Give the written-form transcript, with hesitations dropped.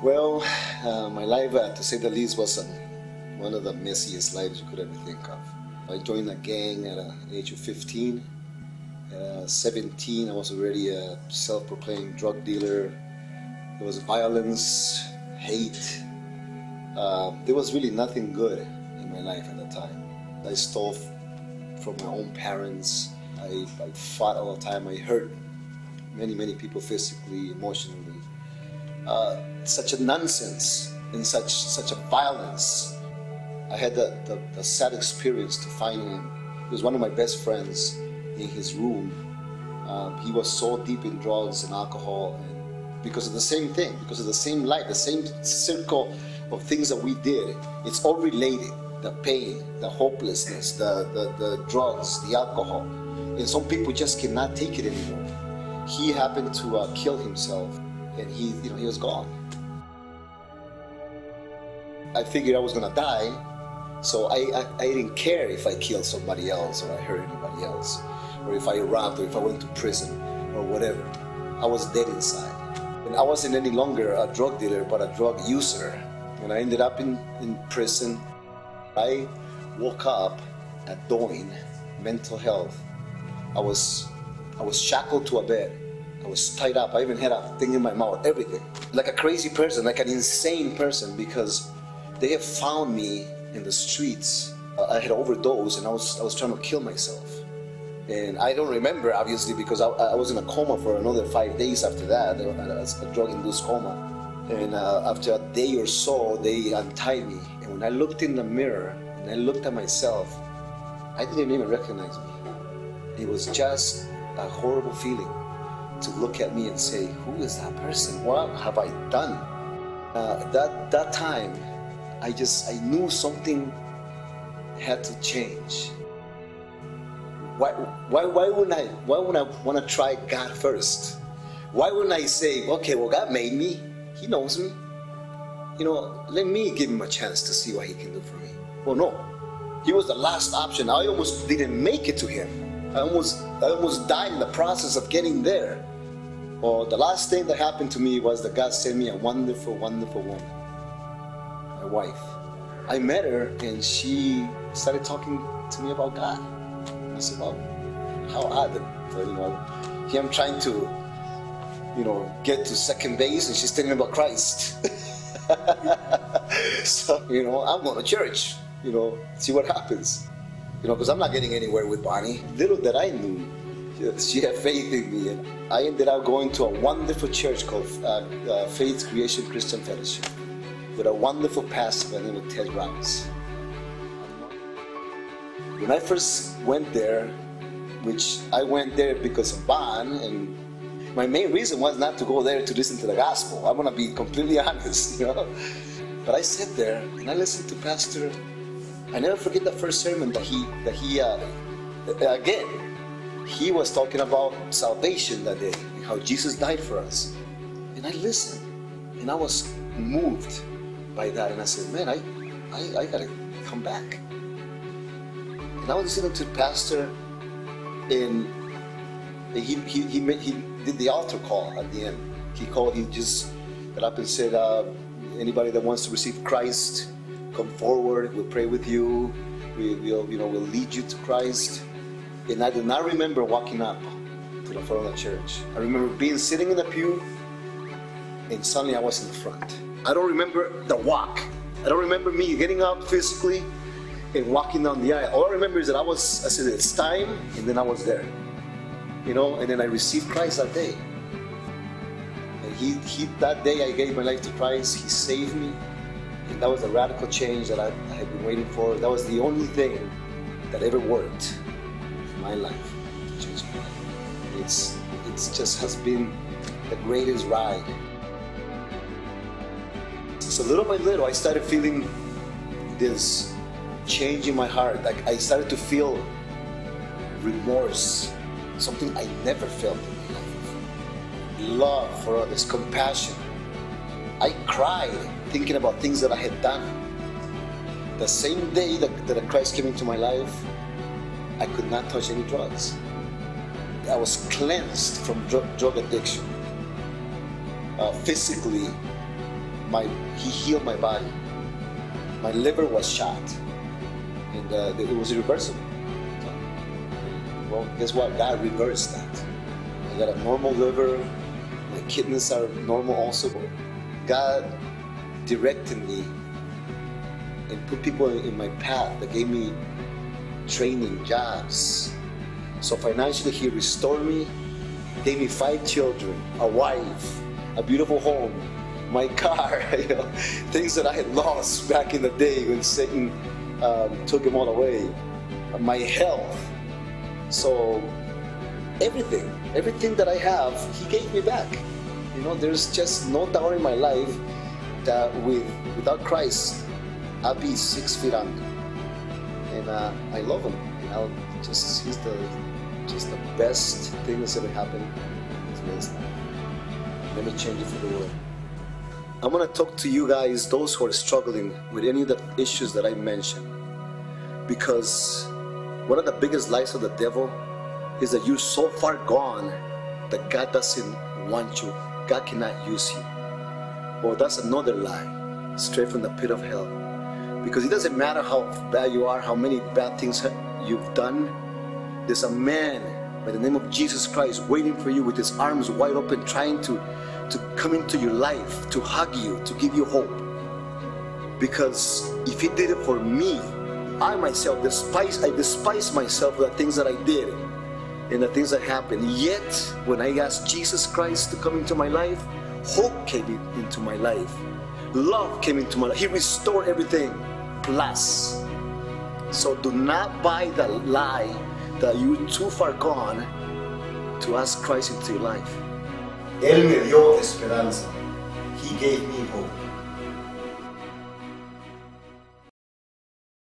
Well, my life, to say the least, was one of the messiest lives you could ever think of. I joined a gang at the age of 15. At 17, I was already a self-proclaimed drug dealer. There was violence, hate. There was really nothing good in my life at the time. I stole from my own parents. I fought all the time. I hurt many people physically, emotionally. Such a nonsense and such a violence. I had the sad experience to find him. He was one of my best friends in his room. He was so deep in drugs and alcohol, and because of the same thing, because of the same life, the same circle of things that we did. It's all related. The pain, the hopelessness, the drugs, the alcohol. And some people just cannot take it anymore. He happened to kill himself, and he was gone. I figured I was gonna die, so I didn't care if I killed somebody else or I hurt anybody else, or if I robbed, or if I went to prison or whatever. I was dead inside. And I wasn't any longer a drug dealer, but a drug user. When I ended up in prison, I woke up at dawn, mental health. I was shackled to a bed. I was tied up. I even had a thing in my mouth, everything. Like a crazy person, like an insane person, because they have found me in the streets. I had overdosed and I was trying to kill myself. And I don't remember, obviously, because I was in a coma for another 5 days after that. A drug-induced coma. And after a day or so, they untied me. And when I looked in the mirror and I looked at myself, I didn't even recognize me. It was just a horrible feeling to look at me and say, who is that person? What have I done? That time, I knew something had to change. Why wouldn't I want to try God first? Why wouldn't I say, okay, well, God made me. He knows me. Let me give him a chance to see what he can do for me. Well, no. He was the last option. I almost didn't make it to him. I almost died in the process of getting there. Well, the last thing that happened to me was that God sent me a wonderful, wonderful woman. My wife. I met her and she started talking to me about God. I said, well, how odd. Here I'm trying to, get to second base and she's telling me about Christ. So, I'm going to church, see what happens. Because I'm not getting anywhere with Bonnie. Little that I knew, she had faith in me. And I ended up going to a wonderful church called Faith Creation Christian Fellowship with a wonderful pastor by the name of Ted Rouse. When I first went there, which I went there because of Bon, and my main reason was not to go there to listen to the gospel. I'm gonna be completely honest, But I sat there and I listened to Pastor. I never forget the first sermon that he again, he was talking about salvation that day, and how Jesus died for us. And I listened, and I was moved by that, and I said, man, I gotta come back. And I was listening to the pastor, and he did the altar call at the end. He just got up and said, anybody that wants to receive Christ, come forward, we'll pray with you, we'll lead you to Christ. And I do not remember walking up to the front of the church. I remember sitting in the pew, and suddenly I was in the front. I don't remember the walk. I don't remember me getting up physically and walking down the aisle. All I remember is that I said, it's time, and then I was there. And then I received Christ that day. And that day I gave my life to Christ. He saved me. And that was a radical change that I had been waiting for. That was the only thing that ever worked in my life. It's just has been the greatest ride. So little by little, I started feeling this change in my heart. Like I started to feel remorse, something I never felt in my life before. Love for others, compassion. I cried thinking about things that I had done. The same day that Christ came into my life, I could not touch any drugs. I was cleansed from drug addiction. Physically, He healed my body. My liver was shot, and it was irreversible. Well, guess what? God reversed that. I got a normal liver. My kidneys are normal also. God directed me and put people in my path that gave me training, jobs. So financially, He restored me, gave me 5 children, a wife, a beautiful home, my car, things that I had lost back in the day when Satan took them all away, my health. So everything that I have, He gave me back. There's just no doubt in my life that without Christ, I'll be 6 feet under. And I love Him. He's the best thing that's ever happened to man's life. Let me change it for the world. I'm gonna talk to you guys, those who are struggling with any of the issues that I mentioned, because one of the biggest lies of the devil is that you're so far gone that God doesn't want you. God cannot use you. Well, that's another lie, straight from the pit of hell. Because it doesn't matter how bad you are, how many bad things you've done. There's a man by the name of Jesus Christ waiting for you with his arms wide open, trying to come into your life, to hug you, to give you hope. Because if He did it for me, I myself despise myself for the things that I did and the things that happened. Yet, when I asked Jesus Christ to come into my life, hope came into my life. Love came into my life. He restored everything. Plus. So do not buy the lie that you're too far gone to ask Christ into your life. Él me dio esperanza. He gave me hope.